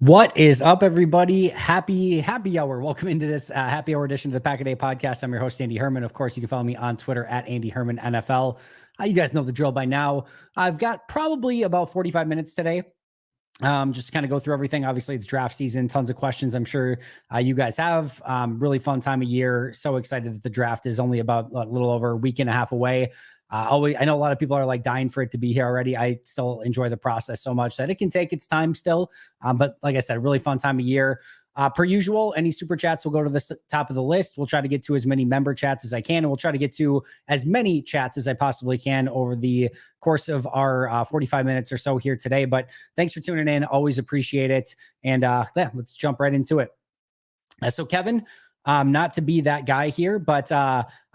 What is up, everybody? Happy hour. Welcome into this happy hour edition of the Pack a Day podcast. I'm your host, Andy Herman. Of course, you can follow me on Twitter at Andy Herman NFL. You guys know the drill by now. I've got probably about 45 minutes today. Just to kind of go through everything. Obviously, it's draft season, tons of questions. I'm sure you guys have. Really fun time of year. So excited that the draft is only about a little over a week and a half away. I know a lot of people are like dying for it to be here already. I still enjoy the process so much that it can take its time still. But like I said, really fun time of year. Per usual, any super chats will go to the top of the list. We'll try to get to as many member chats as I can, and we'll try to get to as many chats as I possibly can over the course of our 45 minutes or so here today. But thanks for tuning in. Always appreciate it. And yeah, let's jump right into it. So Kevin, not to be that guy here, but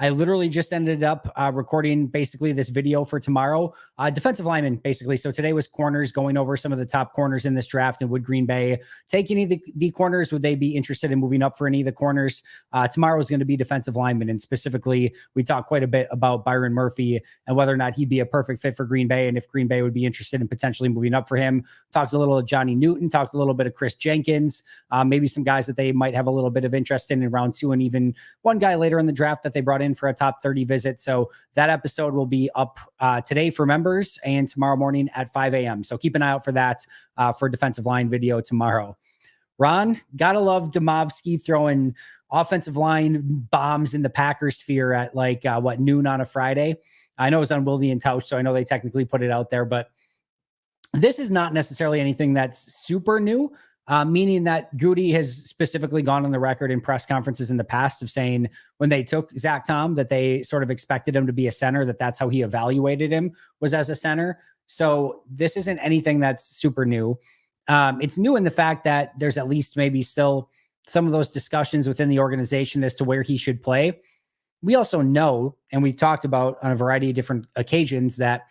I literally just ended up recording basically this video for tomorrow. Defensive lineman, basically. So today was corners, going over some of the top corners in this draft. And would Green Bay take any of the corners? Would they be interested in moving up for any of the corners? Tomorrow is going to be defensive lineman. And specifically, we talked quite a bit about Byron Murphy and whether or not he'd be a perfect fit for Green Bay and if Green Bay would be interested in potentially moving up for him. Talked a little of Johnny Newton, talked a little bit of Chris Jenkins, maybe some guys that they might have a little bit of interest in round two, and even one guy later in the draft that they brought in for a top 30 visit. So that episode will be up today for members and tomorrow morning at 5 a.m. So keep an eye out for that for defensive line video tomorrow. Ron, gotta love Domovsky throwing offensive line bombs in the Packers sphere at like noon on a Friday. I know it was on Wildy and Tausch, so I know they technically put it out there, but this is not necessarily anything that's super new. Meaning that Goody has specifically gone on the record in press conferences in the past of saying when they took Zach Tom that they sort of expected him to be a center, that's how he evaluated him, was as a center. So this isn't anything that's super new. It's new in the fact that there's at least maybe still some of those discussions within the organization as to where he should play. We also know, and we've talked about on a variety of different occasions, that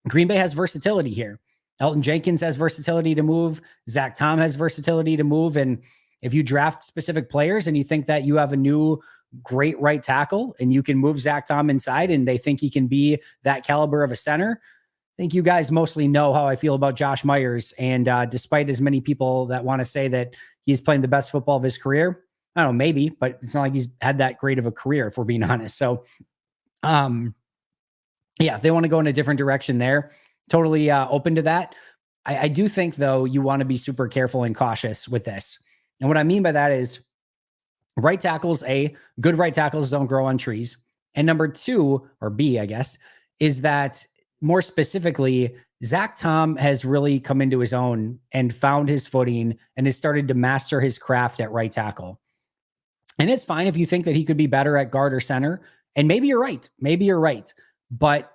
Green Bay has versatility here. Elton Jenkins has versatility to move. Zach Tom has versatility to move. And if you draft specific players and you think that you have a new great right tackle and you can move Zach Tom inside and they think he can be that caliber of a center, I think you guys mostly know how I feel about Josh Myers. And despite as many people that want to say that he's playing the best football of his career, I don't know, maybe, but it's not like he's had that great of a career, if we're being honest. So, yeah, if they want to go in a different direction there, totally open to that. I do think, though, you want to be super careful and cautious with this. And what I mean by that is right tackles, good right tackles don't grow on trees. And number two, or B, I guess, is that more specifically, Zach Tom has really come into his own and found his footing and has started to master his craft at right tackle. And it's fine if you think that he could be better at guard or center. And maybe you're right. But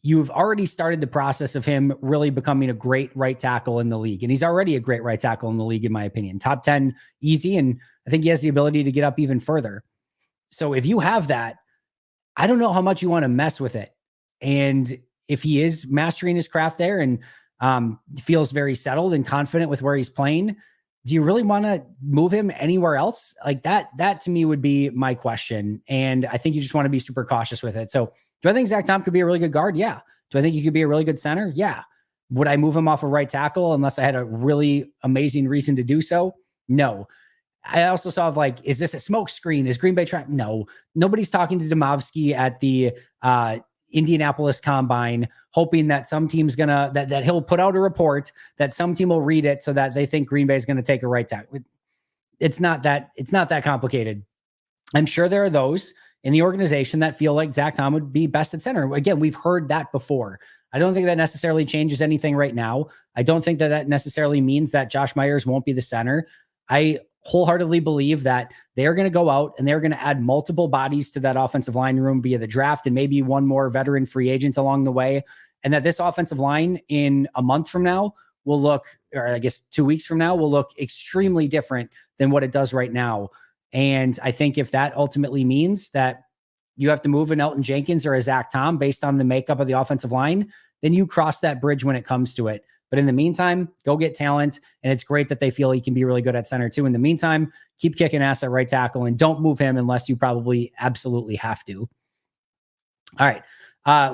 you've already started the process of him really becoming a great right tackle in the league. And he's already a great right tackle in the league, in my opinion. Top 10 easy. And I think he has the ability to get up even further. So if you have that, I don't know how much you want to mess with it. And if he is mastering his craft there and feels very settled and confident with where he's playing, do you really want to move him anywhere else? Like that to me would be my question. And I think you just want to be super cautious with it. So do I think Zach Tom could be a really good guard? Yeah. Do I think he could be a really good center? Yeah. Would I move him off a right tackle unless I had a really amazing reason to do so? No. I also saw is this a smoke screen? Is Green Bay trying? No. Nobody's talking to Domovsky at the Indianapolis Combine, hoping that some team's that he'll put out a report that some team will read it so that they think Green Bay is going to take a right tackle. It's not that complicated. I'm sure there are those in the organization that feel like Zach Tom would be best at center. Again, we've heard that before. I don't think that necessarily changes anything right now. I don't think that necessarily means that Josh Myers won't be the center. I wholeheartedly believe that they're going to go out and they're going to add multiple bodies to that offensive line room via the draft and maybe one more veteran free agent along the way. And that this offensive line in a month from now will look, or I guess 2 weeks from now, will look extremely different than what it does right now. And I think if that ultimately means that you have to move an Elton Jenkins or a Zach Tom based on the makeup of the offensive line, then you cross that bridge when it comes to it. But in the meantime, go get talent. And it's great that they feel he can be really good at center too. In the meantime, keep kicking ass at right tackle and don't move him unless you probably absolutely have to. All right.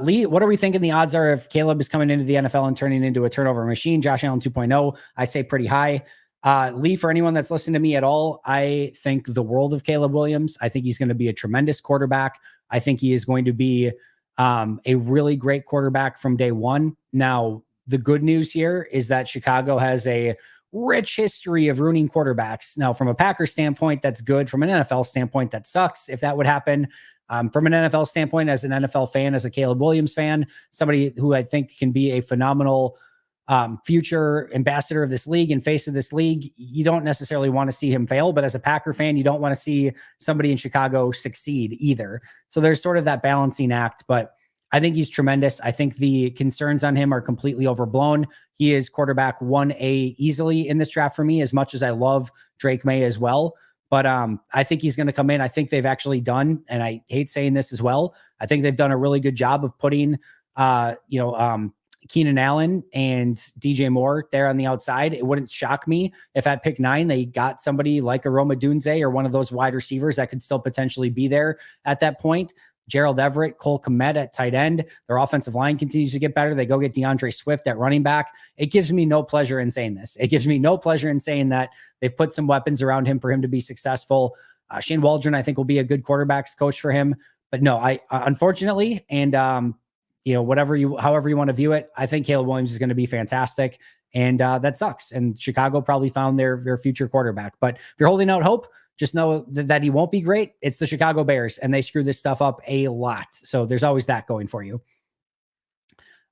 Lee, what are we thinking the odds are if Caleb is coming into the NFL and turning into a turnover machine? Josh Allen 2.0, I say pretty high. Lee, for anyone that's listened to me at all, I think the world of Caleb Williams. I think he's going to be a tremendous quarterback. I think he is going to be a really great quarterback from day one. Now, the good news here is that Chicago has a rich history of ruining quarterbacks. Now, from a Packers standpoint, that's good. From an NFL standpoint, that sucks if that would happen. From an NFL standpoint, as an NFL fan, as a Caleb Williams fan, somebody who I think can be a phenomenal future ambassador of this league and face of this league, you don't necessarily want to see him fail. But as a Packer fan, you don't want to see somebody in Chicago succeed either. So there's sort of that balancing act. But I think he's tremendous. I think the concerns on him are completely overblown. He is quarterback 1A easily in this draft for me, as much as I love Drake May as well. But I think he's going to come in. I think they've actually done, and I hate saying this as well, I think they've done a really good job of putting, Keenan Allen and DJ Moore there on the outside. It wouldn't shock me if at pick 9, they got somebody like a Roma Dunze or one of those wide receivers that could still potentially be there at that point. Gerald Everett, Cole Kmet at tight end. Their offensive line continues to get better. They go get DeAndre Swift at running back. It gives me no pleasure in saying this. It gives me no pleasure in saying that they've put some weapons around him for him to be successful. Shane Waldron, I think, will be a good quarterbacks coach for him. But no, I unfortunately, and however you want to view it, I think Caleb Williams is going to be fantastic. And that sucks. And Chicago probably found their future quarterback. But if you're holding out hope, just know that he won't be great. It's the Chicago Bears, and they screw this stuff up a lot. So there's always that going for you.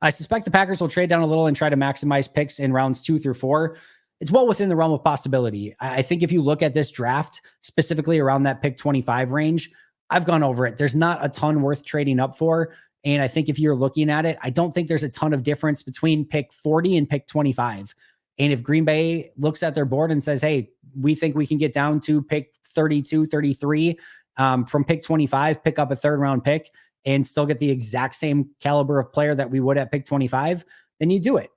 I suspect the Packers will trade down a little and try to maximize picks in rounds 2 through 4. It's well within the realm of possibility. I think if you look at this draft, specifically around that pick 25 range, I've gone over it. There's not a ton worth trading up for. And I think if you're looking at it, I don't think there's a ton of difference between pick 40 and pick 25. And if Green Bay looks at their board and says, hey, we think we can get down to pick 32, 33 from pick 25, pick up a third round pick and still get the exact same caliber of player that we would at pick 25, then you do it.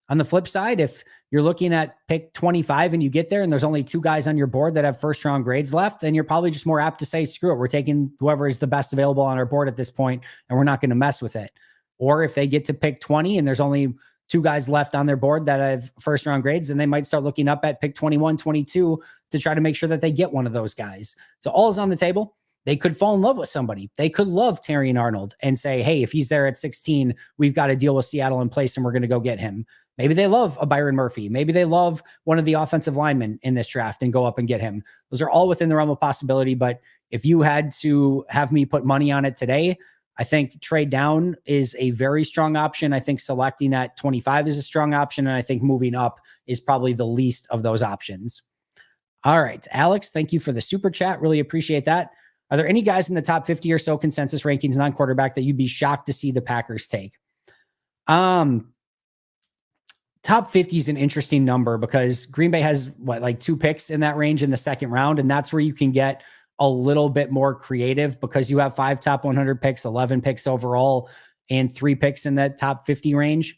On the flip side, if you're looking at pick 25 and you get there and there's only 2 guys on your board that have first round grades left, then you're probably just more apt to say, screw it, we're taking whoever is the best available on our board at this point, and we're not going to mess with it. Or if they get to pick 20 and there's only 2 guys left on their board that have first round grades, then they might start looking up at pick 21, 22 to try to make sure that they get one of those guys. So all is on the table. They could fall in love with somebody. They could love Terrion Arnold and say, hey, if he's there at 16, we've got to deal with Seattle in place and we're going to go get him. Maybe they love a Byron Murphy. Maybe they love one of the offensive linemen in this draft and go up and get him. Those are all within the realm of possibility. But if you had to have me put money on it today, I think trade down is a very strong option. I think selecting at 25 is a strong option. And I think moving up is probably the least of those options. All right, Alex, thank you for the super chat. Really appreciate that. Are there any guys in the top 50 or so consensus rankings non-quarterback that you'd be shocked to see the Packers take? Top 50 is an interesting number because Green Bay has 2 picks in that range in the second round. And that's where you can get a little bit more creative because you have 5 top 100 picks, 11 picks overall, and 3 picks in that top 50 range.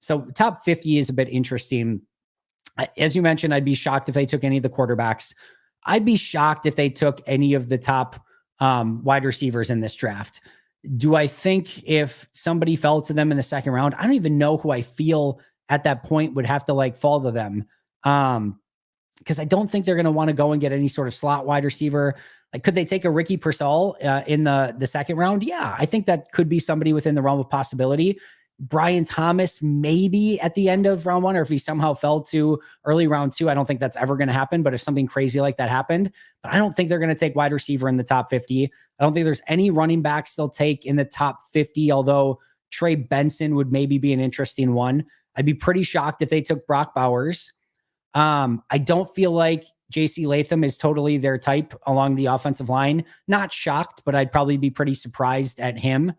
So top 50 is a bit interesting. As you mentioned, I'd be shocked if they took any of the quarterbacks. I'd be shocked if they took any of the top wide receivers in this draft. Do I think if somebody fell to them in the second round, I don't even know who I feel at that point would have to fall to them. Because I don't think they're going to want to go and get any sort of slot wide receiver. Could they take a Ricky Pearsall in the second round? Yeah, I think that could be somebody within the realm of possibility. Brian Thomas, maybe at the end of round 1, or if he somehow fell to early round 2, I don't think that's ever going to happen. But if something crazy like that happened, but I don't think they're going to take wide receiver in the top 50. I don't think there's any running backs they'll take in the top 50, although Trey Benson would maybe be an interesting one. I'd be pretty shocked if they took Brock Bowers. I don't feel like JC Latham is totally their type along the offensive line. Not shocked, but I'd probably be pretty surprised at him.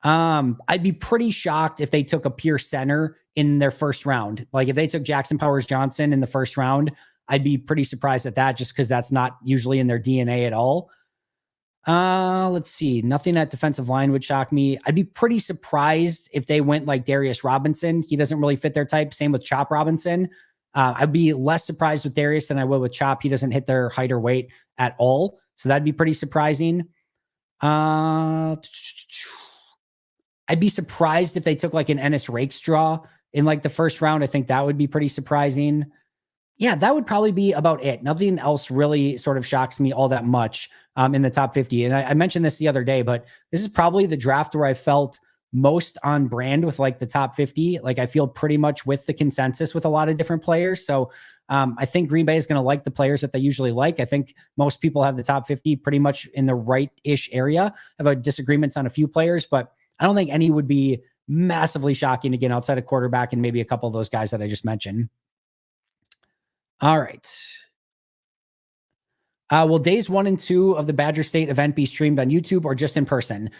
I'd be pretty shocked if they took a pure center in their first round. If they took Jackson Powers Johnson in the first round, I'd be pretty surprised at that just because that's not usually in their DNA at all. Let's see. Nothing at defensive line would shock me. I'd be pretty surprised if they went like Darius Robinson. He doesn't really fit their type. Same with Chop Robinson. I'd be less surprised with Darius than I would with Chop. He doesn't hit their height or weight at all. So that'd be pretty surprising. I'd be surprised if they took an Ennis Rakestraw in the first round. I think that would be pretty surprising. Yeah, that would probably be about it. Nothing else really sort of shocks me all that much in the top 50. And I mentioned this the other day, but this is probably the draft where I felt most on brand with like the top 50. Like I feel pretty much with the consensus with a lot of different players. So I think Green Bay is going to like the players that they usually like. I think most people have the top 50 pretty much in the right-ish area. I have disagreements on a few players, but I don't think any would be massively shocking again outside of quarterback and maybe a couple of those guys that I just mentioned. All right. Will days 1 and 2 of the Badger State event be streamed on YouTube or just in person?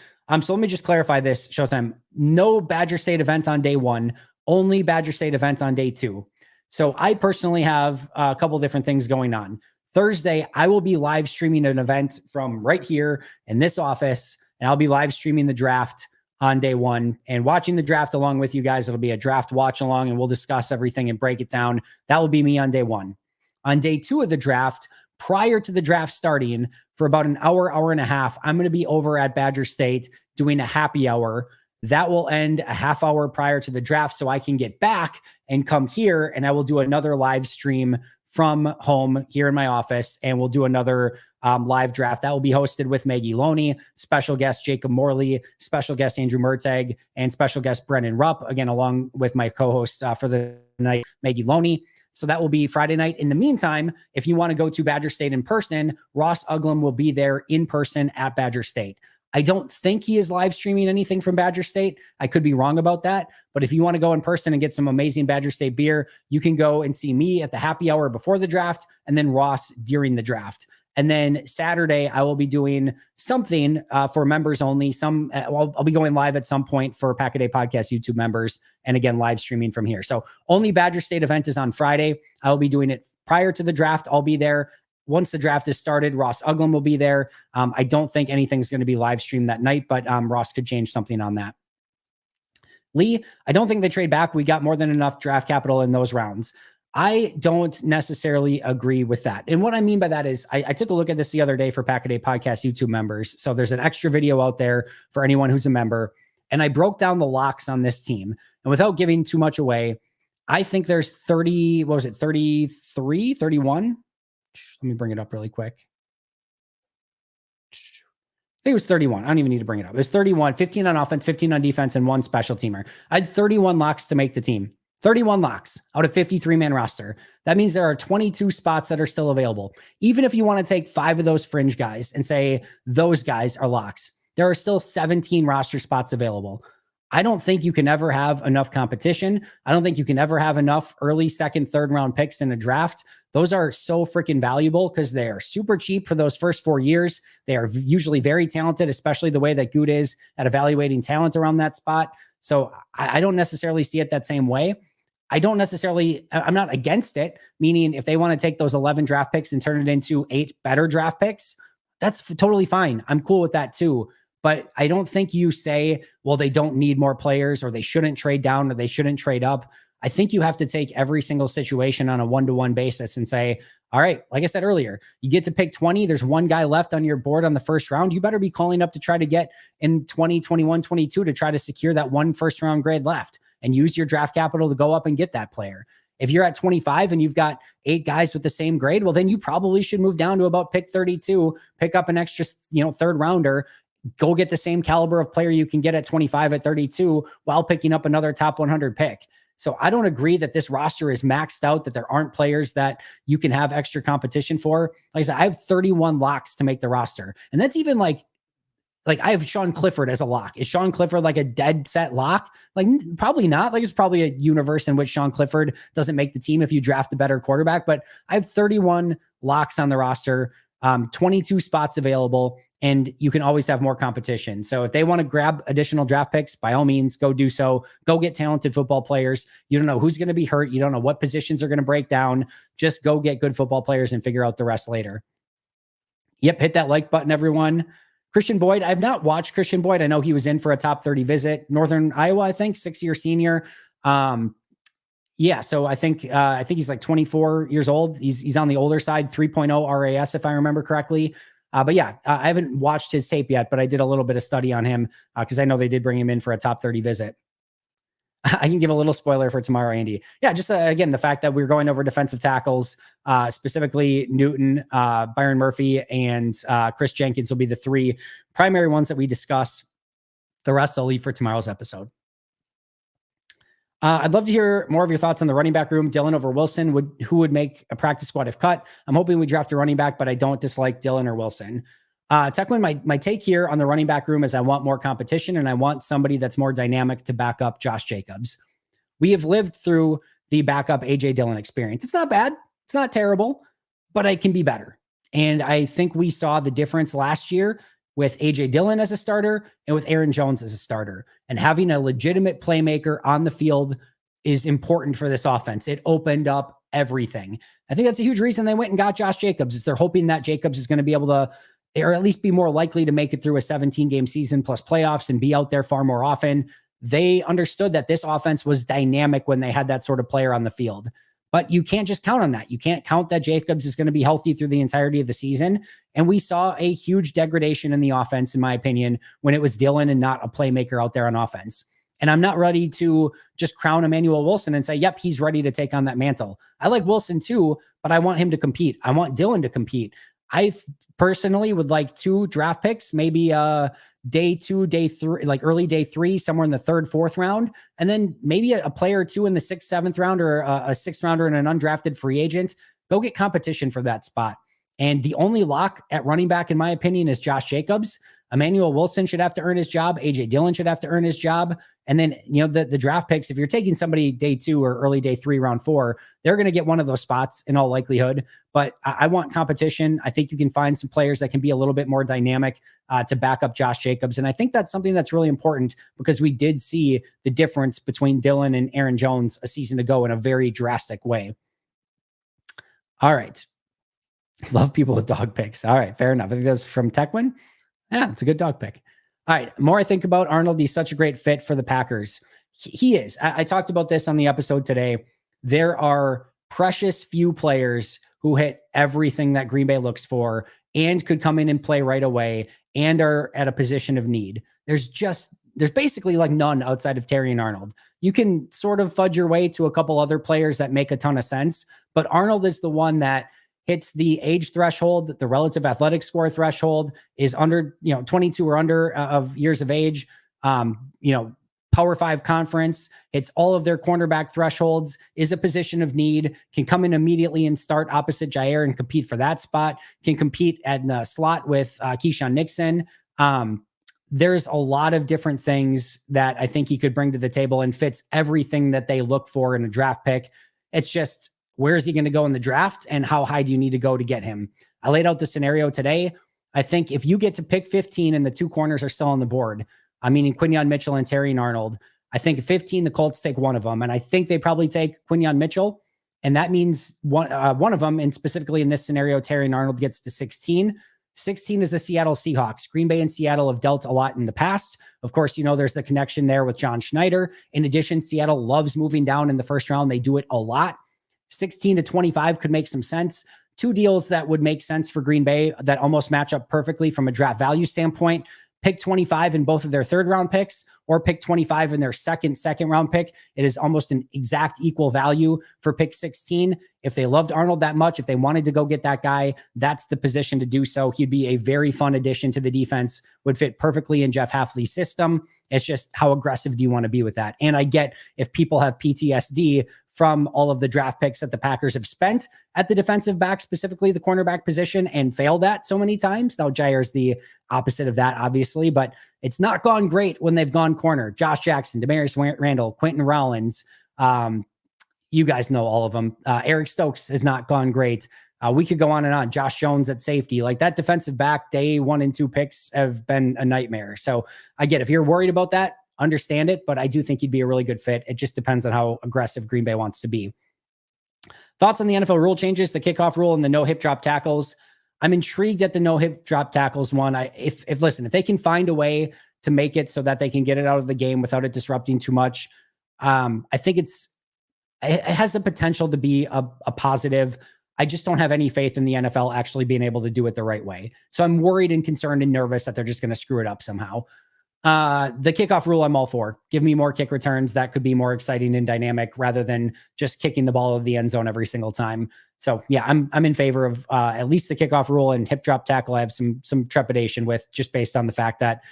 So let me just clarify this, Showtime. No Badger State event on day 1, only Badger State event on day 2. So I personally have a couple different things going on. Thursday, I will be live streaming an event from right here in this office, and I'll be live streaming the draft on day 1 and watching the draft along with you guys. It'll be a draft watch along, and we'll discuss everything and break it down. That will be me on day 1. On day 2 of the draft, prior to the draft starting for about an hour, hour and a half, I'm going to be over at Badger State doing a happy hour. That will end a half hour prior to the draft so I can get back and come here, and I will do another live stream from home here in my office, and we'll do another live draft. That will be hosted with Maggie Loney, special guest Jacob Morley, special guest Andrew Merteg, and special guest Brennan Rupp, again, along with my co-host for the night, Maggie Loney. So that will be Friday night. In the meantime, if you want to go to Badger State in person, Ross Uglum will be there in person at Badger State. I don't think he is live streaming anything from Badger State. I could be wrong about that. But if you want to go in person and get some amazing Badger State beer, you can go and see me at the happy hour before the draft and then Ross during the draft. And then Saturday, I will be doing something for members only. I'll be going live at some point for Pack a Day Podcast YouTube members, and again, live streaming from here. So only Badger State event is on Friday. I will be doing it prior to the draft. I'll be there. Once the draft is started, Ross Uglum will be there. I don't think anything's going to be live streamed that night, but Ross could change something on that. Lee, I don't think they trade back. We got more than enough draft capital in those rounds. I don't necessarily agree with that. And what I mean by that is I took a look at this the other day for Pack a Day Podcast YouTube members. So there's an extra video out there for anyone who's a member. And I broke down the locks on this team. And without giving too much away, I think there's 33, 31? Let me bring it up really quick. I think it was 31. I don't even need to bring it up. It was 31, 15 on offense, 15 on defense, and 1 special teamer. I had 31 locks to make the team. 31 locks out of 53-man roster. That means there are 22 spots that are still available. Even if you want to take 5 of those fringe guys and say those guys are locks, there are still 17 roster spots available. I don't think you can ever have enough competition. I don't think you can ever have enough early second, third round picks in a draft. Those are so freaking valuable because they are super cheap for those first 4 years. They are usually very talented, especially the way that Good is at evaluating talent around that spot. So I don't necessarily see it that same way. I'm not against it, meaning if they want to take those 11 draft picks and turn it into 8 better draft picks, that's totally fine. I'm cool with that too. But I don't think you say, well, they don't need more players or they shouldn't trade down or they shouldn't trade up. I think you have to take every single situation on a one-to-one basis and say, all right, like I said earlier, you get to pick 20. There's one guy left on your board on the first round. You better be calling up to try to get in 20, 21, 22 to try to secure that 1 first round grade left and use your draft capital to go up and get that player. If you're at 25 and you've got 8 guys with the same grade, well, then you probably should move down to about pick 32, pick up an extra, third rounder, go get the same caliber of player you can get at 25 at 32 while picking up another top 100 pick. So I don't agree that this roster is maxed out, that there aren't players that you can have extra competition for. Like I said, I have 31 locks to make the roster. And that's even like I have Sean Clifford as a lock. Is Sean Clifford like a dead set lock? Like probably not. Like it's probably a universe in which Sean Clifford doesn't make the team if you draft a better quarterback, but I have 31 locks on the roster, 22 spots available, and you can always have more competition. So if they want to grab additional draft picks, by all means, go do so. Go get talented football players. You don't know who's going to be hurt. You don't know what positions are going to break down. Just go get good football players and figure out the rest later. Yep, hit that like button, everyone. Christian Boyd, I've not watched Christian Boyd. I know he was in for a top 30 visit. Northern Iowa, I think, 6-year senior. Yeah, so I think he's like 24 years old. He's on the older side, 3.0 RAS, if I remember correctly. But yeah, I haven't watched his tape yet, but I did a little bit of study on him because I know they did bring him in for a top 30 visit. I can give a little spoiler for tomorrow, Andy. Yeah, just again, the fact that we're going over defensive tackles, specifically Newton, Byron Murphy, and Chris Jenkins will be the three primary ones that we discuss. The rest I'll leave for tomorrow's episode. I'd love to hear more of your thoughts on the running back room. Dillon over Wilson, who would make a practice squad if cut? I'm hoping we draft a running back, but I don't dislike Dillon or Wilson. Techwin, my take here on the running back room is I want more competition and I want somebody that's more dynamic to back up Josh Jacobs. We have lived through the backup AJ Dillon experience. It's not bad. It's not terrible, but it can be better. And I think we saw the difference last year with AJ Dillon as a starter and with Aaron Jones as a starter. And having a legitimate playmaker on the field is important for this offense. It opened up everything. I think that's a huge reason they went and got Josh Jacobs, is they're hoping that Jacobs is going to be able to, or at least be more likely to make it through a 17-game season plus playoffs and be out there far more often. They understood that this offense was dynamic when they had that sort of player on the field. But you can't just count on that. You can't count that Jacobs is going to be healthy through the entirety of the season. And we saw a huge degradation in the offense, in my opinion, when it was Dillon and not a playmaker out there on offense. And I'm not ready to just crown Emmanuel Wilson and say, yep, he's ready to take on that mantle. I like Wilson too, but I want him to compete. I want Dillon to compete. I personally would like 2 draft picks, maybe day 2, day 3, like early day 3, somewhere in the 3rd, 4th round. And then maybe a player or 2 in the 6th, 7th round, or a 6th rounder and an undrafted free agent. Go get competition for that spot. And the only lock at running back, in my opinion, is Josh Jacobs. Emmanuel Wilson should have to earn his job. AJ Dillon should have to earn his job. And then, the draft picks, if you're taking somebody day 2 or early day 3, round 4, they're going to get one of those spots in all likelihood. But I want competition. I think you can find some players that can be a little bit more dynamic to back up Josh Jacobs. And I think that's something that's really important because we did see the difference between Dillon and Aaron Jones a season ago in a very drastic way. All right. Love people with dog picks. All right. Fair enough. I think that's from Techwin. Yeah, it's a good dog pick. All right. More I think about Arnold, he's such a great fit for the Packers. He is. I talked about this on the episode today. There are precious few players who hit everything that Green Bay looks for and could come in and play right away and are at a position of need. There's basically like none outside of Terrion Arnold. You can sort of fudge your way to a couple other players that make a ton of sense, but Arnold is the one that hits the age threshold, the relative athletic score threshold, is under, 22 or under of years of age, Power 5 conference, hits all of their cornerback thresholds, is a position of need, can come in immediately and start opposite Jair and compete for that spot, can compete at the slot with Keyshawn Nixon. There's a lot of different things that I think he could bring to the table and fits everything that they look for in a draft pick. It's just, where is he going to go in the draft and how high do you need to go to get him? I laid out the scenario today. I think if you get to pick 15 and the 2 corners are still on the board, I mean, Quinyon Mitchell and Terrion Arnold, I think at 15, the Colts take one of them. And I think they probably take Quinyon Mitchell. And that means one of them, and specifically in this scenario, Terrion Arnold gets to 16. 16 is the Seattle Seahawks. Green Bay and Seattle have dealt a lot in the past. Of course, there's the connection there with John Schneider. In addition, Seattle loves moving down in the first round. They do it a lot. 16 to 25 could make some sense. 2 deals that would make sense for Green Bay that almost match up perfectly from a draft value standpoint. Pick 25 in both of their 3rd round picks, or pick 25 in their second round pick. It is almost an exact equal value for pick 16. If they loved Arnold that much, if they wanted to go get that guy, that's the position to do so. He'd be a very fun addition to the defense, would fit perfectly in Jeff Hafley's system. It's just, how aggressive do you want to be with that? And I get if people have PTSD from all of the draft picks that the Packers have spent at the defensive back, specifically the cornerback position, and failed at so many times. Now, Jair's the opposite of that, obviously, but it's not gone great when they've gone corner. Josh Jackson, Demarius Randall, Quentin Rollins. You guys know all of them. Eric Stokes has not gone great. We could go on and on. Josh Jones at safety. Like that defensive back, day 1 and 2 picks have been a nightmare. So I get, if you're worried about that, understand it, but I do think he'd be a really good fit. It just depends on how aggressive Green Bay wants to be. Thoughts on the NFL rule changes, the kickoff rule and the no hip drop tackles. I'm intrigued at the no hip drop tackles one. If they can find a way to make it so that they can get it out of the game without it disrupting too much, I think it has the potential to be a positive. I just don't have any faith in the NFL actually being able to do it the right way. So I'm worried and concerned and nervous that they're just going to screw it up somehow. The kickoff rule, I'm all for. Give me more kick returns. That could be more exciting and dynamic rather than just kicking the ball out of the end zone every single time. So yeah, I'm in favor of at least the kickoff rule, and hip drop tackle I have some trepidation with, just based on the fact that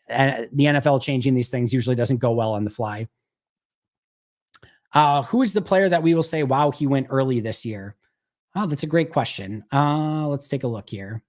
the NFL changing these things usually doesn't go well on the fly. Who is the player that we will say, wow, he went early this year? Oh, that's a great question. Let's take a look here.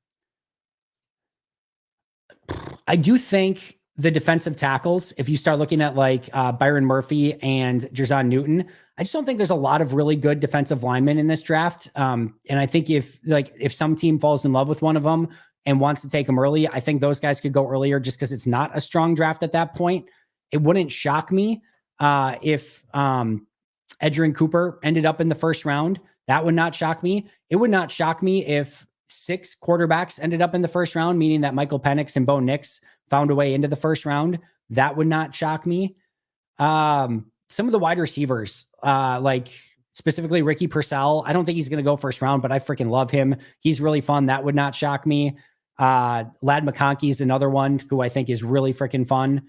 I do think the defensive tackles, if you start looking at like Byron Murphy and Jerzon Newton, I just don't think there's a lot of really good defensive linemen in this draft. And I think if some team falls in love with one of them and wants to take them early, I think those guys could go earlier just because it's not a strong draft at that point. It wouldn't shock me if Edgerrin Cooper ended up in the first round. That would not shock me. It would not shock me if 6 quarterbacks ended up in the first round, meaning that Michael Penix and Bo Nix found a way into the first round. That would not shock me. Some of the wide receivers, like specifically Ricky Purcell, I don't think he's going to go first round, but I freaking love him. He's really fun. That would not shock me. Lad McConkey is another one who I think is really freaking fun.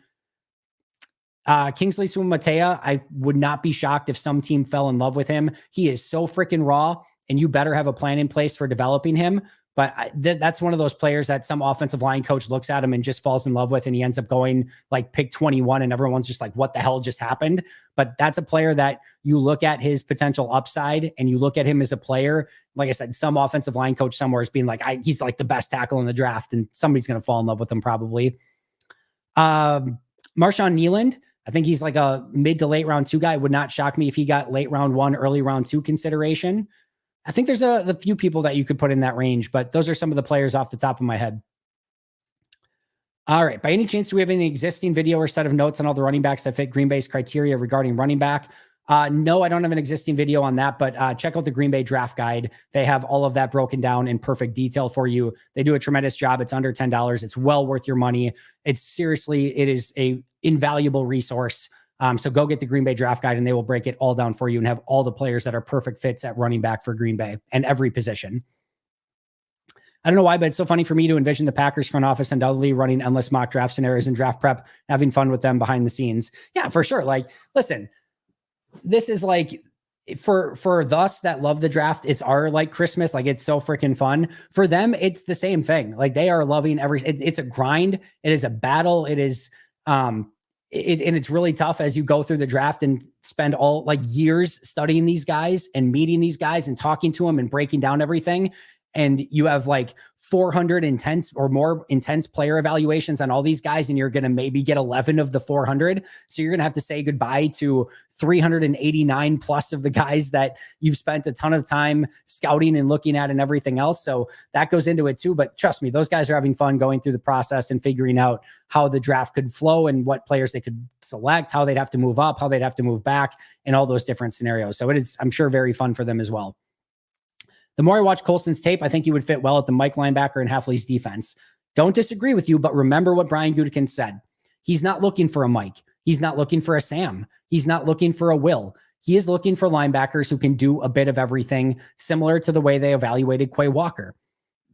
Kingsley Suamatea, I would not be shocked if some team fell in love with him. He is so freaking raw, and you better have a plan in place for developing him. But that's one of those players that some offensive line coach looks at him and just falls in love with, and he ends up going like pick 21, and everyone's just like, what the hell just happened? But that's a player that you look at his potential upside and you look at him as a player. Like I said, some offensive line coach somewhere is being like, he's like the best tackle in the draft, and somebody's going to fall in love with him probably. Marshawn Nealand, I think he's like a mid to late round 2 guy. Would not shock me if he got late round 1, early round 2 consideration. I think there's a few people that you could put in that range, but those are some of the players off the top of my head. All right. By any chance, do we have any existing video or set of notes on all the running backs that fit Green Bay's criteria regarding running back? No, I don't have an existing video on that, but check out the Green Bay draft guide. They have all of that broken down in perfect detail for you. They do a tremendous job. It's under $10. It's well worth your money. It is a invaluable resource. So go get the Green Bay draft guide, and they will break it all down for you and have all the players that are perfect fits at running back for Green Bay and every position. I don't know why, but it's so funny for me to envision the Packers front office undoubtedly running endless mock draft scenarios and draft prep, having fun with them behind the scenes. Yeah, for sure. Like, listen, this is like, for us that love the draft, it's our like Christmas. Like, it's so freaking fun. For them, it's the same thing. Like, they are loving it's a grind. It is a battle. It is, and it's really tough as you go through the draft and spend all like years studying these guys and meeting these guys and talking to them and breaking down everything. And you have like 400 intense or more intense player evaluations on all these guys, and you're going to maybe get 11 of the 400. So you're going to have to say goodbye to 389 plus of the guys that you've spent a ton of time scouting and looking at and everything else. So that goes into it too. But trust me, those guys are having fun going through the process and figuring out how the draft could flow and what players they could select, how they'd have to move up, how they'd have to move back, and all those different scenarios. So it is, I'm sure, very fun for them as well. The more I watch Colston's tape, I think he would fit well at the Mike linebacker and Hafley's defense. Don't disagree with you, but remember what Brian Gutekunst said. He's not looking for a Mike. He's not looking for a Sam. He's not looking for a Will. He is looking for linebackers who can do a bit of everything, similar to the way they evaluated Quay Walker.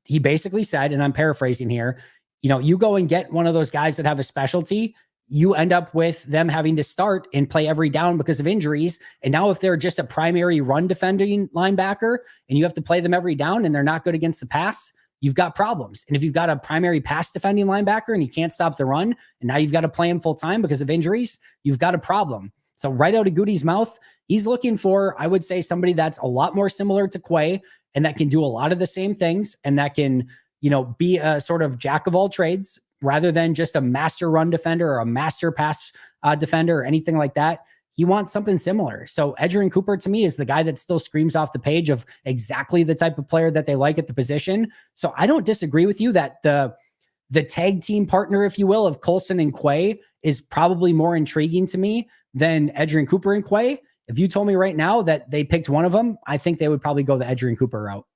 He basically said, and I'm paraphrasing here, you go and get one of those guys that have a specialty, you end up with them having to start and play every down because of injuries. And now if they're just a primary run defending linebacker and you have to play them every down and they're not good against the pass, you've got problems. And if you've got a primary pass defending linebacker and he can't stop the run, and now you've got to play him full time because of injuries, you've got a problem. So right out of Goody's mouth, he's looking for, I would say, somebody that's a lot more similar to Quay and that can do a lot of the same things and that can, be a sort of jack of all trades, rather than just a master run defender or a master pass defender or anything like that. He wants something similar. So Edgerrin Cooper, to me, is the guy that still screams off the page of exactly the type of player that they like at the position. So I don't disagree with you that the tag team partner, if you will, of Colston and Quay is probably more intriguing to me than Edgerrin Cooper and Quay. If you told me right now that they picked one of them, I think they would probably go the Edgerrin Cooper route.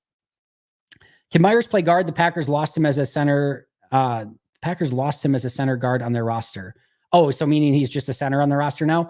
Can Myers play guard? The Packers lost him as a center. Packers lost him as a center guard on their roster. Oh, so meaning he's just a center on the roster now?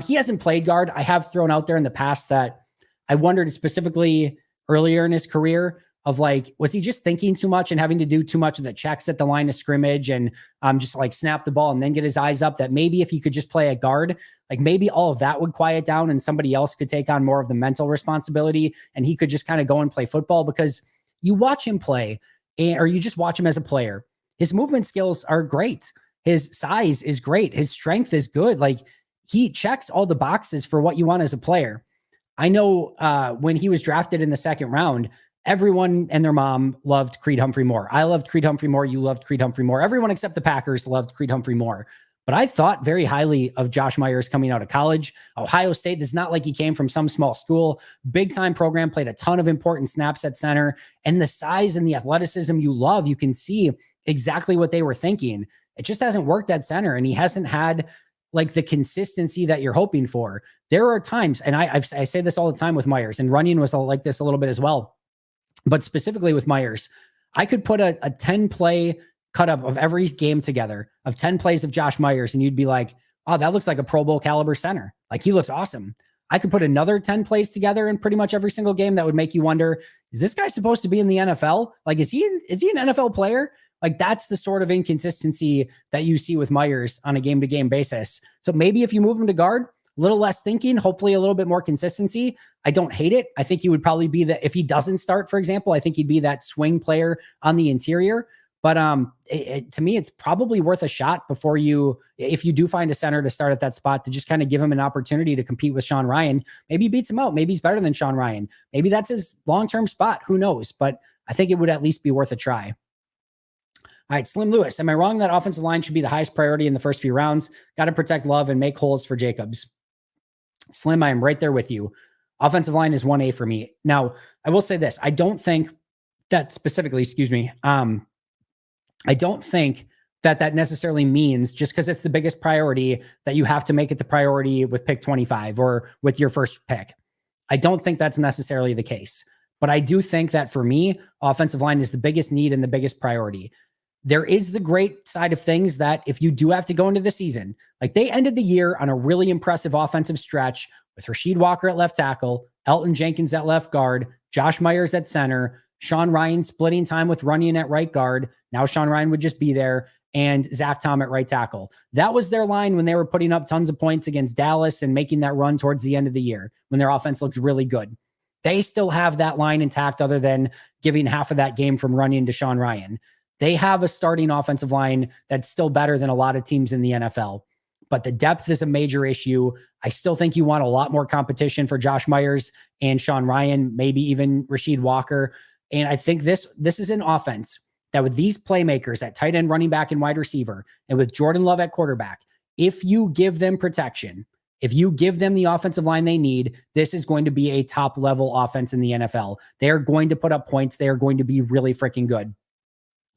He hasn't played guard. I have thrown out there in the past that I wondered specifically earlier in his career, of like, was he just thinking too much and having to do too much of the checks at the line of scrimmage and just like snap the ball and then get his eyes up, that maybe if he could just play a guard, like maybe all of that would quiet down and somebody else could take on more of the mental responsibility and he could just kind of go and play football? Because you watch him play or you just watch him as a player. His movement skills are great. His size is great. His strength is good. Like, he checks all the boxes for what you want as a player. I know when he was drafted in the second round, everyone and their mom loved Creed Humphrey Moore. I loved Creed Humphrey Moore. You loved Creed Humphrey Moore. Everyone except the Packers loved Creed Humphrey Moore. But I thought very highly of Josh Myers coming out of college. Ohio State, it's not like he came from some small school. Big time program, played a ton of important snaps at center. And the size and the athleticism you love, you can see exactly what they were thinking. It just hasn't worked at center, and he hasn't had like the consistency that you're hoping for. There are times, and I say this all the time with Myers, and Runyon was like this a little bit as well, but specifically with Myers, I could put a 10 play cut up of every game together of 10 plays of Josh Myers, and you'd be like, oh, that looks like a Pro Bowl caliber center. Like, he looks awesome. I could put another 10 plays together in pretty much every single game that would make you wonder, is this guy supposed to be in the NFL? Like, is he an NFL player? Like, that's the sort of inconsistency that you see with Myers on a game-to-game basis. So maybe if you move him to guard, a little less thinking, hopefully a little bit more consistency. I don't hate it. I think he would probably be if he doesn't start, for example, I think he'd be that swing player on the interior. But to me, it's probably worth a shot before if you do find a center to start at that spot, to just kind of give him an opportunity to compete with Sean Ryan. Maybe he beats him out. Maybe he's better than Sean Ryan. Maybe that's his long-term spot. Who knows? But I think it would at least be worth a try. All right, Slim Lewis, am I wrong that offensive line should be the highest priority in the first few rounds? Got to protect Love and make holes for Jacobs. Slim, I am right there with you. Offensive line is 1A for me. Now, I will say this. I don't think that specifically, I don't think that necessarily means just because it's the biggest priority that you have to make it the priority with pick 25 or with your first pick. I don't think that's necessarily the case. But I do think that for me, offensive line is the biggest need and the biggest priority. There is the great side of things that if you do have to go into the season, like they ended the year on a really impressive offensive stretch with Rasheed Walker at left tackle, Elton Jenkins at left guard, Josh Myers at center, Sean Ryan splitting time with Runyon at right guard. Now Sean Ryan would just be there, and Zach Tom at right tackle. That was their line when they were putting up tons of points against Dallas and making that run towards the end of the year when their offense looked really good. They still have that line intact other than giving half of that game from Runyon to Sean Ryan. They have a starting offensive line that's still better than a lot of teams in the NFL. But the depth is a major issue. I still think you want a lot more competition for Josh Myers and Sean Ryan, maybe even Rasheed Walker. And I think this is an offense that with these playmakers at tight end, running back, and wide receiver, and with Jordan Love at quarterback, if you give them protection, if you give them the offensive line they need, this is going to be a top-level offense in the NFL. They are going to put up points. They are going to be really freaking good.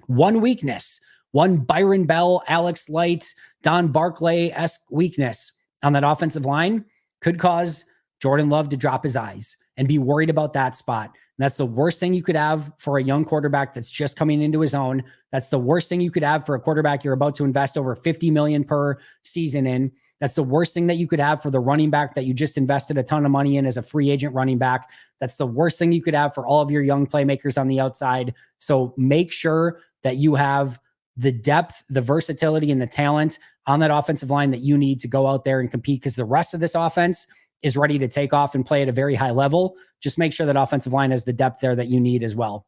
One weakness, one Byron Bell, Alex Light, Don Barclay-esque weakness on that offensive line could cause Jordan Love to drop his eyes and be worried about that spot. And that's the worst thing you could have for a young quarterback that's just coming into his own. That's the worst thing you could have for a quarterback you're about to invest over $50 million per season in. That's the worst thing that you could have for the running back that you just invested a ton of money in as a free agent running back. That's the worst thing you could have for all of your young playmakers on the outside. So make sure that you have the depth, the versatility, and the talent on that offensive line that you need to go out there and compete, because the rest of this offense is ready to take off and play at a very high level. Just make sure that offensive line has the depth there that you need as well.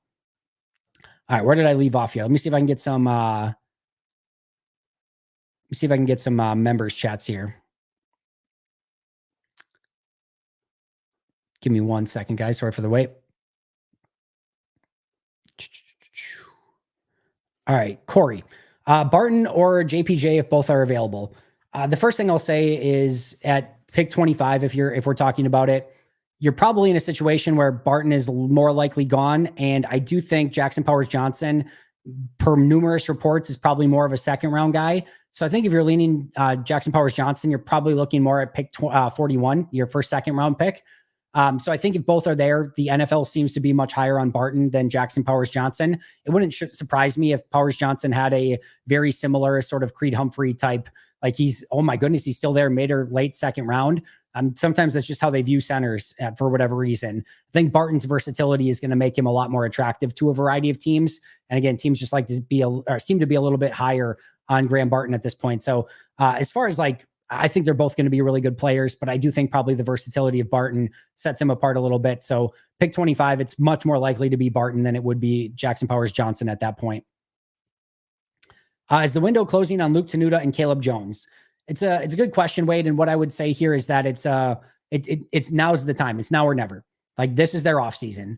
All right, where did I leave off here? Let me see if I can get some members chats here. Give me 1 second, guys. Sorry for the wait. All right, Corey, Barton or JPJ if both are available. The first thing I'll say is at pick 25, if we're talking about it, you're probably in a situation where Barton is more likely gone. And I do think Jackson Powers-Johnson, per numerous reports, is probably more of a second round guy. So I think if you're leaning Jackson Powers-Johnson, you're probably looking more at pick 41, your first second round pick. So I think if both are there, the NFL seems to be much higher on Barton than Jackson Powers-Johnson. It wouldn't surprise me if Powers-Johnson had a very similar sort of Creed Humphrey type, like he's, oh my goodness, he's still there mid or late second round. Sometimes that's just how they view centers for whatever reason. I think Barton's versatility is going to make him a lot more attractive to a variety of teams. And again, teams just like to be or seem to be a little bit higher on Graham Barton at this point. So as far as like, I think they're both going to be really good players, but I do think probably the versatility of Barton sets him apart a little bit. So pick 25, it's much more likely to be Barton than it would be Jackson Powers Johnson at that point. Is the window closing on Luke Tenuta and Caleb Jones? It's a good question, Wade. And what I would say here is that it's now's the time. It's now or never. Like, this is their off season.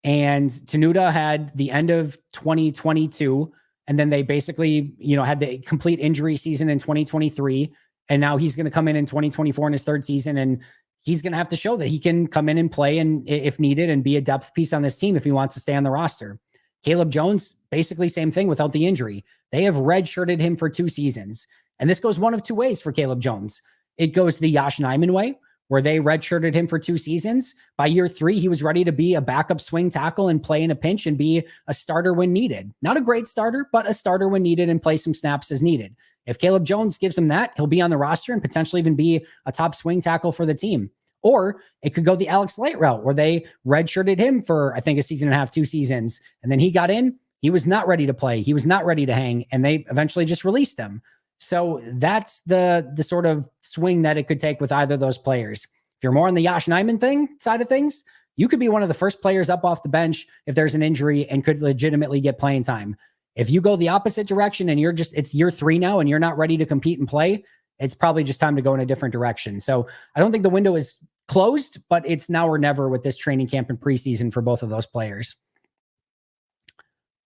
And Tenuta had the end of 2022, and then they basically, had the complete injury season in 2023. And now he's going to come in 2024 in his third season, and he's going to have to show that he can come in and play, and if needed, and be a depth piece on this team if he wants to stay on the roster. Caleb Jones, basically same thing without the injury. They have redshirted him for 2 seasons. And this goes one of 2 ways for Caleb Jones. It goes the Josh Nijman way, where they redshirted him for 2 seasons. By year 3, he was ready to be a backup swing tackle and play in a pinch and be a starter when needed. Not a great starter, but a starter when needed and play some snaps as needed. If Caleb Jones gives him that, he'll be on the roster and potentially even be a top swing tackle for the team. Or it could go the Alex Light route, where they redshirted him for, I think, a season and a half, 2 seasons. And then he got in. He was not ready to play. He was not ready to hang. And they eventually just released him. So that's the sort of swing that it could take with either of those players. If you're more on the Josh Nijman side of things, you could be one of the first players up off the bench if there's an injury and could legitimately get playing time. If you go the opposite direction and it's year 3 now and you're not ready to compete and play, it's probably just time to go in a different direction. So I don't think the window is closed, but it's now or never with this training camp and preseason for both of those players.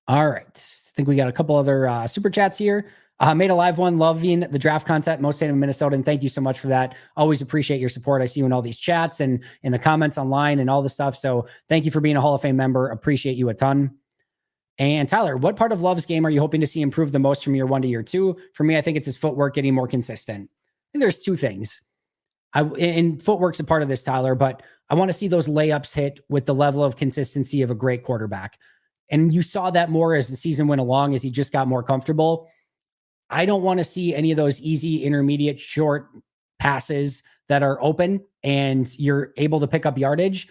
All right. I think we got a couple other super chats here. Made a live one, loving the draft content, most state of Minnesota. And thank you so much for that. Always appreciate your support. I see you in all these chats and in the comments online and all the stuff. So thank you for being a Hall of Fame member. Appreciate you a ton. And Tyler, what part of Love's game are you hoping to see improve the most from year 1 to year 2? For me, I think it's his footwork getting more consistent. I think there's 2 things. And footwork's a part of this, Tyler, but I want to see those layups hit with the level of consistency of a great quarterback. And you saw that more as the season went along, as he just got more comfortable. I don't want to see any of those easy, intermediate, short passes that are open and you're able to pick up yardage.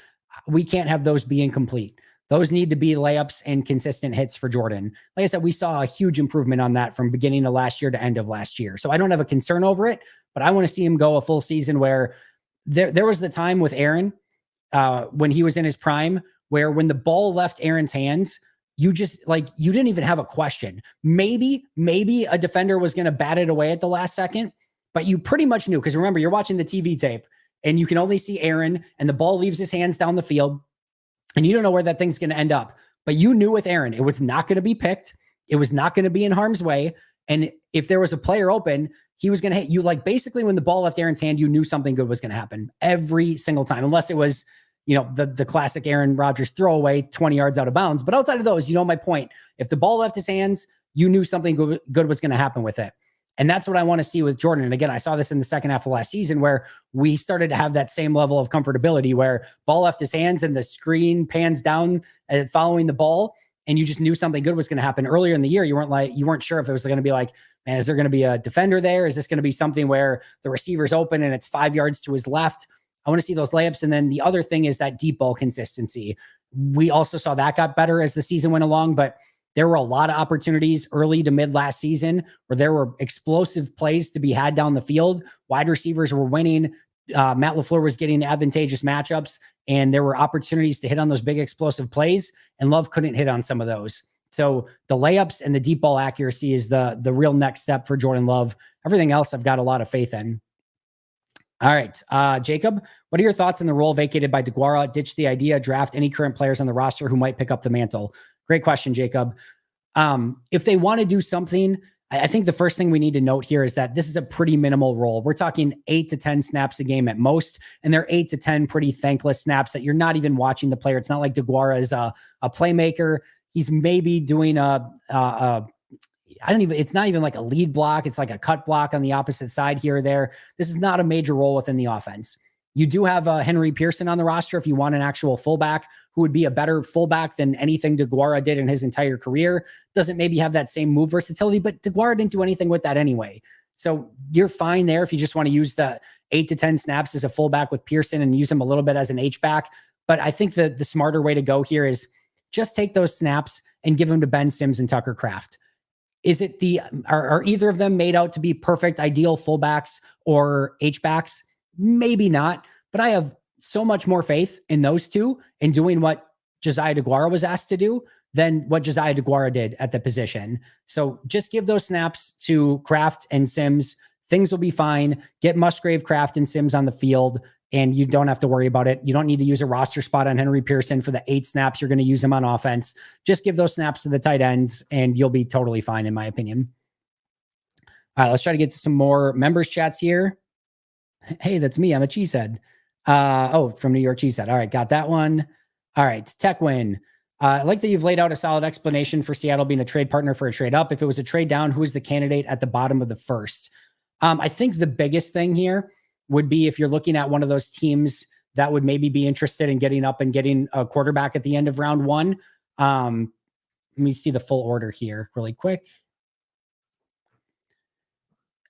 We can't have those be incomplete. Those need to be layups and consistent hits for Jordan. Like I said, we saw a huge improvement on that from beginning of last year to end of last year. So I don't have a concern over it, but I want to see him go a full season where there was the time with Aaron when he was in his prime, where when the ball left Aaron's hands, you didn't even have a question. Maybe a defender was going to bat it away at the last second, but you pretty much knew, because remember, you're watching the TV tape and you can only see Aaron and the ball leaves his hands down the field. And you don't know where that thing's going to end up. But you knew with Aaron, it was not going to be picked. It was not going to be in harm's way. And if there was a player open, he was going to hit you. Like, basically, when the ball left Aaron's hand, you knew something good was going to happen every single time, unless it was, the classic Aaron Rodgers throwaway 20 yards out of bounds. But outside of those, my point. If the ball left his hands, you knew something good was going to happen with it. And that's what I want to see with Jordan. And again, I saw this in the second half of last season, where we started to have that same level of comfortability, where ball left his hands and the screen pans down following the ball. And you just knew something good was going to happen. Earlier in the year, you weren't sure if it was going to be like, man, is there going to be a defender there? Is this going to be something where the receiver's open and it's 5 yards to his left? I want to see those layups. And then the other thing is that deep ball consistency. We also saw that got better as the season went along, but there were a lot of opportunities early to mid last season where there were explosive plays to be had down the field. Wide receivers were winning. Matt LaFleur was getting advantageous matchups, and there were opportunities to hit on those big explosive plays, and Love couldn't hit on some of those. So the layups and the deep ball accuracy is the real next step for Jordan Love. Everything else I've got a lot of faith in. All right. Jacob, what are your thoughts on the role vacated by DeGuara? Ditch the idea, draft any current players on the roster who might pick up the mantle. Great question, Jacob. If they want to do something, I think the first thing we need to note here is that this is a pretty minimal role. We're talking 8 to 10 snaps a game at most, and they're 8 to 10 pretty thankless snaps that you're not even watching the player. It's not like DeGuara is a playmaker. He's maybe doing it's not even like a lead block. It's like a cut block on the opposite side here or there. This is not a major role within the offense. You do have Henry Pearson on the roster if you want an actual fullback who would be a better fullback than anything DeGuara did in his entire career. Doesn't maybe have that same move versatility, but DeGuara didn't do anything with that anyway. So you're fine there if you just want to use the 8 to 10 snaps as a fullback with Pearson and use him a little bit as an H-back. But I think the smarter way to go here is just take those snaps and give them to Ben Sims and Tucker Kraft. Are either of them made out to be perfect, ideal fullbacks or H-backs? Maybe not, but I have so much more faith in those two in doing what Josiah DeGuara was asked to do than what Josiah DeGuara did at the position. So just give those snaps to Kraft and Sims. Things will be fine. Get Musgrave, Kraft, and Sims on the field, and you don't have to worry about it. You don't need to use a roster spot on Henry Pearson for the 8 snaps you're going to use him on offense. Just give those snaps to the tight ends, and you'll be totally fine, in my opinion. All right, let's try to get to some more members chats here. Hey, that's me. I'm a cheesehead. From New York Cheesehead. All right, got that one. All right, Tech Win. I like that you've laid out a solid explanation for Seattle being a trade partner for a trade up. If it was a trade down, who is the candidate at the bottom of the first? I think the biggest thing here would be if you're looking at one of those teams that would maybe be interested in getting up and getting a quarterback at the end of round 1. Let me see the full order here really quick.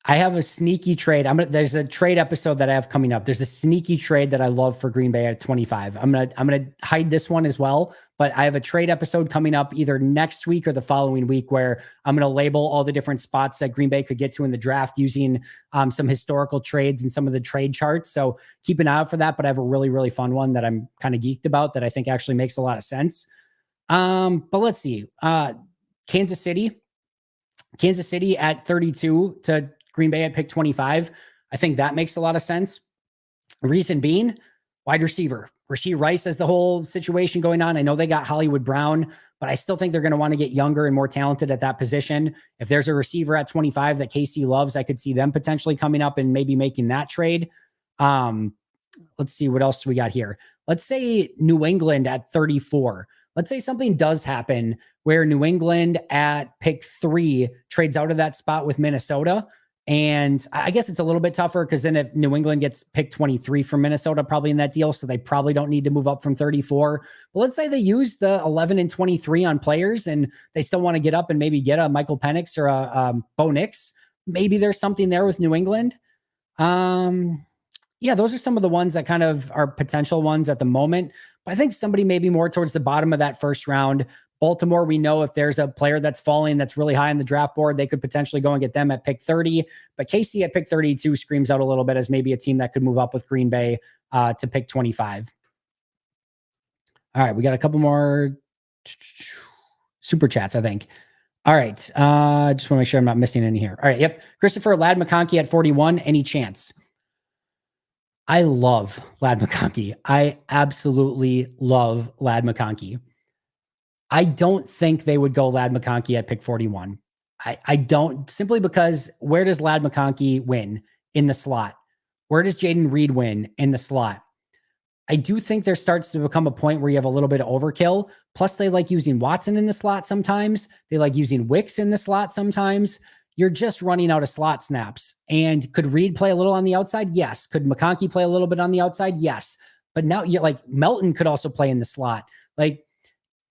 I have a sneaky trade. There's a trade episode that I have coming up. There's a sneaky trade that I love for Green Bay at 25. I'm gonna hide this one as well, but I have a trade episode coming up either next week or the following week where I'm gonna label all the different spots that Green Bay could get to in the draft using some historical trades and some of the trade charts. So keep an eye out for that. But I have a really, really fun one that I'm kind of geeked about that I think actually makes a lot of sense. But let's see. Kansas City at 32 to Green Bay at pick 25. I think that makes a lot of sense. Reason being, wide receiver. Rashee Rice has the whole situation going on. I know they got Hollywood Brown, but I still think they're going to want to get younger and more talented at that position. If there's a receiver at 25 that KC loves, I could see them potentially coming up and maybe making that trade. Let's see what else we got here. Let's say New England at 34. Let's say something does happen where New England at pick 3 trades out of that spot with Minnesota. And I guess it's a little bit tougher because then if New England gets picked 23 from Minnesota, probably in that deal, so they probably don't need to move up from 34. But let's say they use the 11 and 23 on players and they still want to get up and maybe get a Michael Penix or a Bo Nix. Maybe there's something there with New England. Yeah, those are some of the ones that kind of are potential ones at the moment. But I think somebody maybe more towards the bottom of that first round. Baltimore, we know if there's a player that's falling that's really high on the draft board, they could potentially go and get them at pick 30. But KC at pick 32 screams out a little bit as maybe a team that could move up with Green Bay to pick 25. All right, we got a couple more super chats, I think. All right, just want to make sure I'm not missing any here. All right, yep. Christopher, Ladd McConkey at 41, any chance? I love Ladd McConkey. I absolutely love Ladd McConkey. I don't think they would go Ladd McConkey at pick 41. I don't, simply because where does Ladd McConkey win? In the slot. Where does Jaden Reed win? In the slot. I do think there starts to become a point where you have a little bit of overkill. Plus, they like using Watson in the slot sometimes. They like using Wicks in the slot sometimes. You're just running out of slot snaps. And could Reed play a little on the outside? Yes. Could McConkey play a little bit on the outside? Yes. But now you're like, Melton could also play in the slot. Like,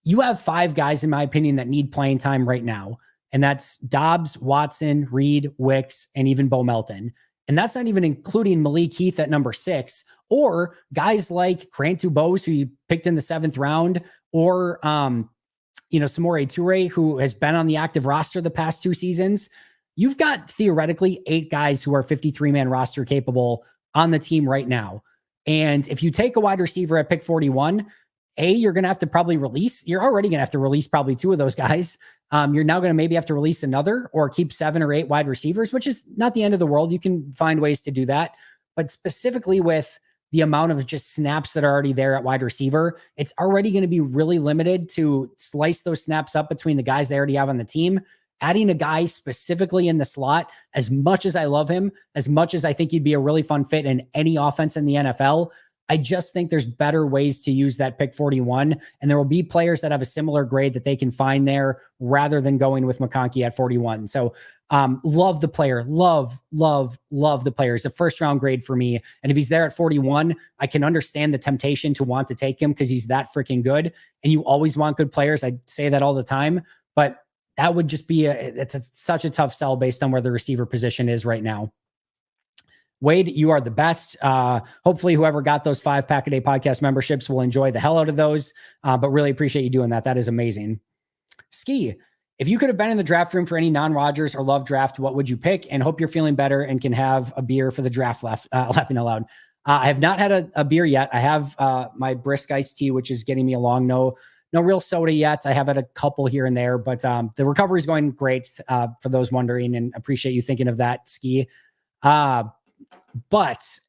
you have 5 guys, in my opinion, that need playing time right now. And that's Dobbs, Watson, Reed, Wicks, and even Bo Melton. And that's not even including Malik Heath at number 6, or guys like Crantu Bose, who you picked in the 7th round, or, Samori Toure, who has been on the active roster the past 2 seasons. You've got theoretically 8 guys who are 53-man roster capable on the team right now. And if you take a wide receiver at pick 41, you're going to have to probably release. You're already going to have to release probably 2 of those guys. You're now going to maybe have to release another or keep 7 or 8 wide receivers, which is not the end of the world. You can find ways to do that. But specifically with the amount of just snaps that are already there at wide receiver, it's already going to be really limited to slice those snaps up between the guys they already have on the team. Adding a guy specifically in the slot, as much as I love him, as much as I think he'd be a really fun fit in any offense in the NFL, I just think there's better ways to use that pick 41, and there will be players that have a similar grade that they can find there rather than going with McConkey at 41. So love the player, love the player. It's a first round grade for me. And if he's there at 41, I can understand the temptation to want to take him because he's that freaking good. And you always want good players. I say that all the time, but that would just be such a tough sell based on where the receiver position is right now. Wade, you are the best. Hopefully whoever got those 5 Pack a Day podcast memberships will enjoy the hell out of those. But really appreciate you doing that. That is amazing. Ski, if you could have been in the draft room for any non-Rodgers or Love draft, what would you pick? And hope you're feeling better and can have a beer for the draft laughing out loud. I have not had a beer yet. I have my brisk iced tea, which is getting me along. No real soda yet. I have had a couple here and there, but the recovery is going great for those wondering, and appreciate you thinking of that, Ski. But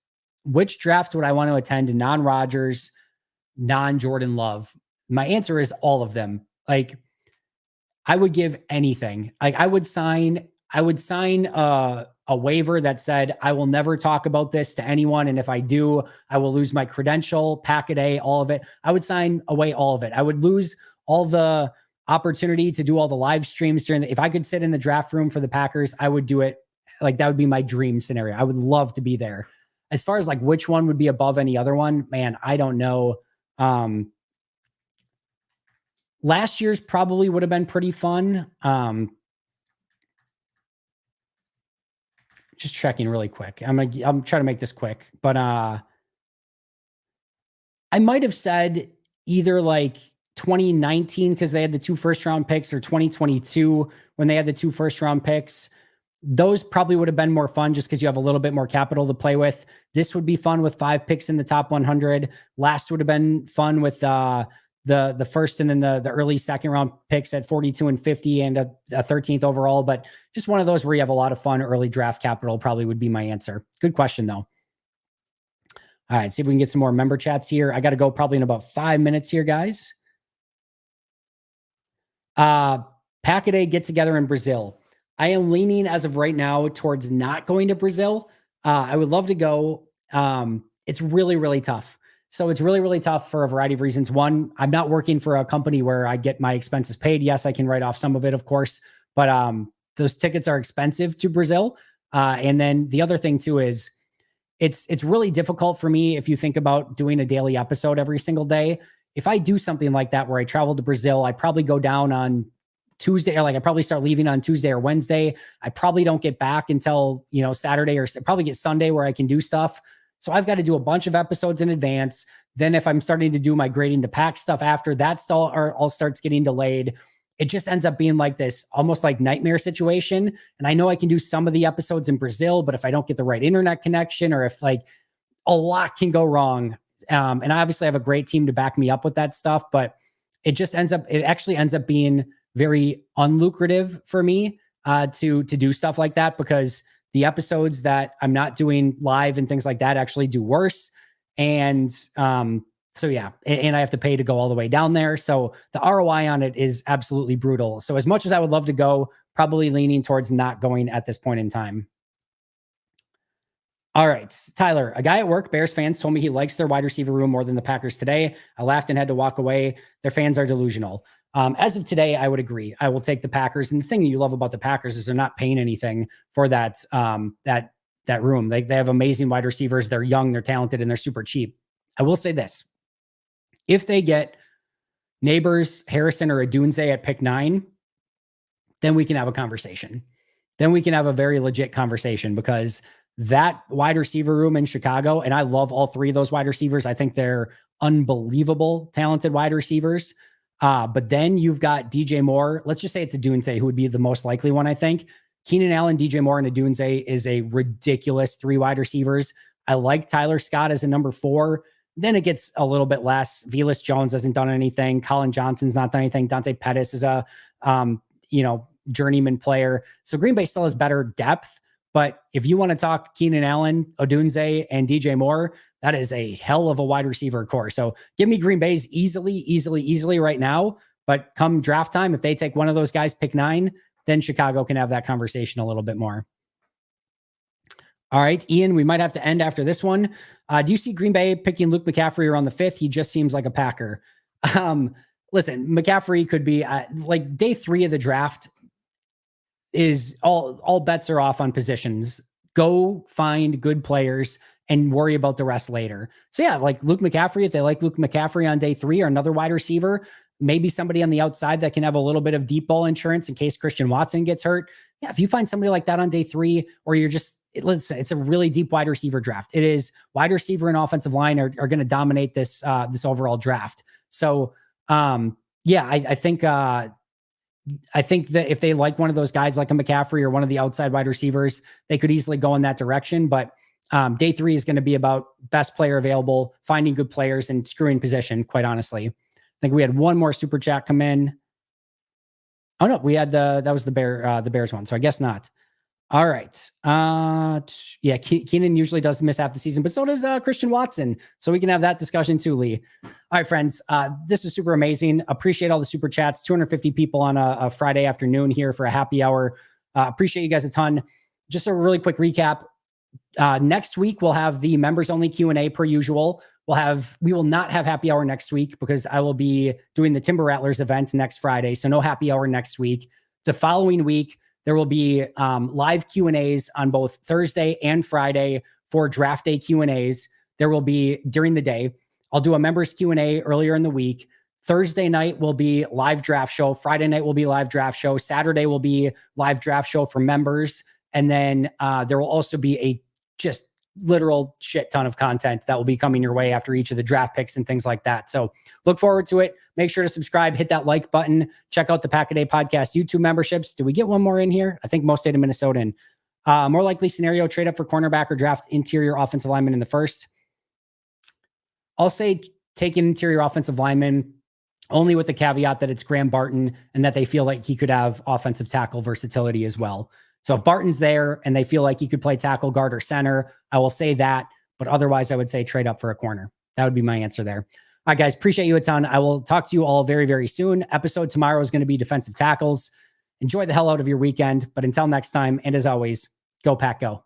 which draft would I want to attend? Non-Rodgers, non-Jordan Love? My answer is all of them. Like, I would give anything. Like, I would sign a waiver that said, I will never talk about this to anyone. And if I do, I will lose my credential, Pack a Day, all of it. I would sign away all of it. I would lose all the opportunity to do all the live streams if I could sit in the draft room for the Packers, I would do it. Like, that would be my dream scenario. I would love to be there. As far as like which one would be above any other one, man, I don't know. Last year's probably would have been pretty fun. Just checking really quick. I'm trying to make this quick, but I might have said either like 2019 because they had the 2 first-round picks, or 2022 when they had the 2 first-round picks. Those probably would have been more fun just because you have a little bit more capital to play with. This would be fun with 5 picks in the top 100. Last would have been fun with the first and then the early second round picks at 42 and 50 and a 13th overall. But just one of those where you have a lot of fun early draft capital probably would be my answer. Good question, though. All right, see if we can get some more member chats here. I got to go probably in about 5 minutes here, guys. Pack a Day get together in Brazil. I am leaning as of right now towards not going to Brazil. I would love to go. It's really, really tough. So it's really, really tough for a variety of reasons. One, I'm not working for a company where I get my expenses paid. Yes, I can write off some of it, of course, but those tickets are expensive to Brazil. And then the other thing too is it's really difficult for me if you think about doing a daily episode every single day. If I do something like that where I travel to Brazil, I probably go down on Tuesday, or like I probably start leaving on Tuesday or Wednesday. I probably don't get back until, Saturday, or probably get Sunday where I can do stuff. So I've got to do a bunch of episodes in advance. Then if I'm starting to do my grading to pack stuff after that, all starts getting delayed. It just ends up being like this almost like nightmare situation. And I know I can do some of the episodes in Brazil, but if I don't get the right internet connection, or if like a lot can go wrong. And I obviously have a great team to back me up with that stuff, but it actually ends up being very unlucrative for me to do stuff like that, because the episodes that I'm not doing live and things like that actually do worse. And so yeah, and I have to pay to go all the way down there. So the ROI on it is absolutely brutal. So as much as I would love to go, probably leaning towards not going at this point in time. All right, Tyler, a guy at work, Bears fans, told me he likes their wide receiver room more than the Packers today. I laughed and had to walk away. Their fans are delusional. As of today, I would agree. I will take the Packers. And the thing that you love about the Packers is they're not paying anything for that room. They have amazing wide receivers. They're young, they're talented, and they're super cheap. I will say this. If they get Neighbors, Harrison, or Odunze at pick 9, then we can have a conversation. Then we can have a very legit conversation, because that wide receiver room in Chicago, and I love all 3 of those wide receivers. I think they're unbelievable, talented wide receivers. But then you've got DJ Moore. Let's just say it's Odunze, who would be the most likely one, I think. Keenan Allen, DJ Moore, and Odunze is a ridiculous 3 wide receivers. I like Tyler Scott as a number 4. Then it gets a little bit less. Velus Jones hasn't done anything. Colin Johnson's not done anything. Dante Pettis is a, journeyman player. So Green Bay still has better depth. But if you want to talk Keenan Allen, Odunze, and DJ Moore, that is a hell of a wide receiver core. So give me Green Bay's easily right now. But come draft time, if they take one of those guys, pick 9, then Chicago can have that conversation a little bit more. All right, Ian, we might have to end after this one. Do you see Green Bay picking Luke McCaffrey around the 5th? He just seems like a Packer. Listen, McCaffrey could be like day 3 of the draft is all bets are off on positions. Go find good players and worry about the rest later. So yeah, like Luke McCaffrey, if they like Luke McCaffrey on day 3, or another wide receiver, maybe somebody on the outside that can have a little bit of deep ball insurance in case Christian Watson gets hurt. Yeah, if you find somebody like that on day 3, or you're just, listen, it's a really deep wide receiver draft. It is wide receiver and offensive line are going to dominate this overall draft. So yeah, I think that if they like one of those guys like a McCaffrey or one of the outside wide receivers, they could easily go in that direction. But day 3 is going to be about best player available, finding good players, and screwing position, quite honestly. I think we had one more super chat come in. Oh no, we had that was the Bears one. So I guess not. All right. Yeah, Keenan usually does miss half the season, but so does Christian Watson. So we can have that discussion too, Lee. All right, friends. This is super amazing. Appreciate all the super chats. 250 people on a Friday afternoon here for a happy hour. Appreciate you guys a ton. Just a really quick recap. Next week, we'll have the members only Q&A per usual. We will not have happy hour next week because I will be doing the Timber Rattlers event next Friday. So no happy hour next week. The following week, there will be live Q&As on both Thursday and Friday for draft day Q&As. There will be during the day. I'll do a members Q&A earlier in the week. Thursday night will be live draft show. Friday night will be live draft show. Saturday will be live draft show for members. And then there will also be a just literal shit ton of content that will be coming your way after each of the draft picks and things like that. So look forward to it. Make sure to subscribe, hit that like button, check out the Pack a Day Podcast YouTube memberships. Did we get one more in here? I think most state of Minnesota in. More likely scenario, trade up for cornerback or draft interior offensive lineman in the first. I'll say take an interior offensive lineman only with the caveat that it's Graham Barton and that they feel like he could have offensive tackle versatility as well. So if Barton's there and they feel like he could play tackle, guard, or center, I will say that. But otherwise, I would say trade up for a corner. That would be my answer there. All right, guys, appreciate you a ton. I will talk to you all very, very soon. Episode tomorrow is going to be defensive tackles. Enjoy the hell out of your weekend. But until next time, and as always, go Pack Go.